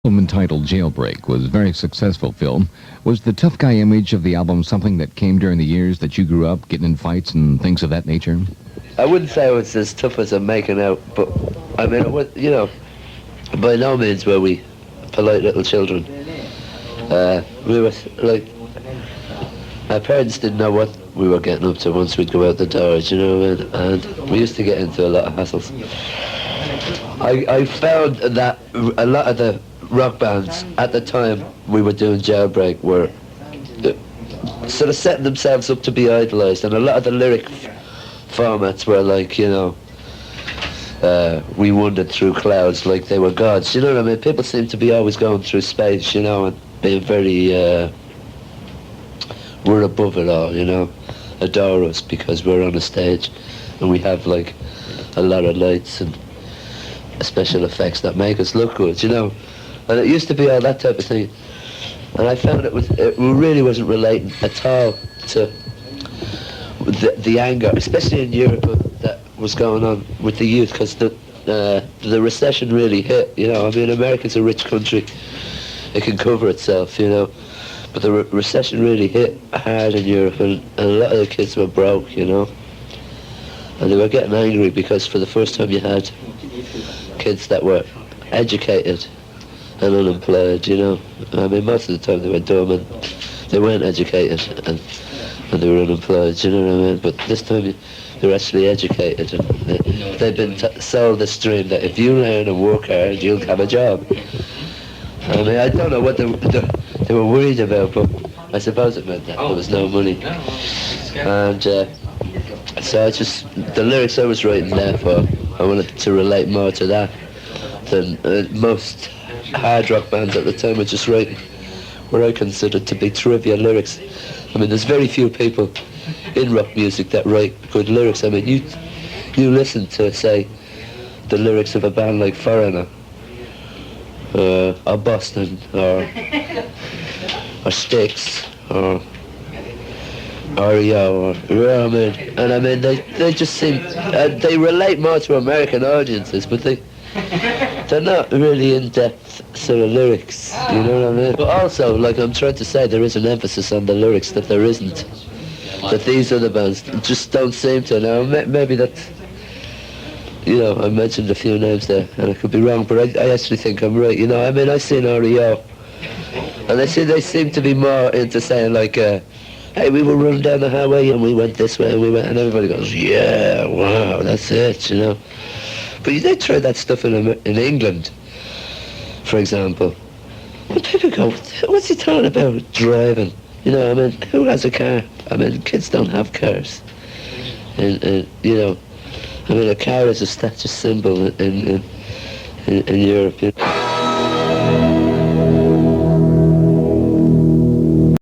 Album entitled Jailbreak was a very successful film. Was the tough guy image of the album something that came during the years that you grew up, getting in fights and things of that nature? I wouldn't say it was as tough as I'm making out, but I mean, it was, by no means were we polite little children. We were like, my parents didn't know what we were getting up to once we'd go out the doors, you know what I mean? And we used to get into a lot of hassles. I found that a lot of the rock bands at the time we were doing Jailbreak were sort of setting themselves up to be idolised, and a lot of the lyric formats were like, we wandered through clouds like they were gods, you know what I mean? People seem to be always going through space, and being very, we're above it all, adore us because we're on a stage and we have like a lot of lights and special effects that make us look good, and it used to be all that type of thing, and I found it really wasn't relating at all to the anger, especially in Europe, that was going on with the youth, because the recession really hit. America's a rich country; it can cover itself, but the recession really hit hard in Europe, and a lot of the kids were broke, and they were getting angry because for the first time you had kids that were educated and unemployed, most of the time they were dumb and they weren't educated and they were unemployed, you know what I mean? But this time they're actually educated, and they've been sold this dream that if you learn and work hard, you'll have a job. I don't know what they were worried about, but I suppose it meant that there was no money. And so the lyrics I was writing there for, I wanted to relate more to that than most hard rock bands at the time were just writing what I considered to be trivial lyrics. There's very few people in rock music that write good lyrics. You listen to, say, the lyrics of a band like Foreigner, or Boston, or Styx, or REO, and they just seem, they relate more to American audiences, but they're not really in-depth sort of lyrics, you know what I mean? But also, like I'm trying to say, there is an emphasis on the lyrics that there isn't, that these other bands just don't seem to. Now, maybe that's, I mentioned a few names there, and I could be wrong, but I actually think I'm right, I've seen REO, and they seem to be more into saying like, hey, we were running down the highway and we went this way and we went, and everybody goes, yeah, wow, that's it, But they try that stuff in England, for example. And people go, what's he talking about driving? Who has a car? Kids don't have cars. And a car is a status symbol in Europe.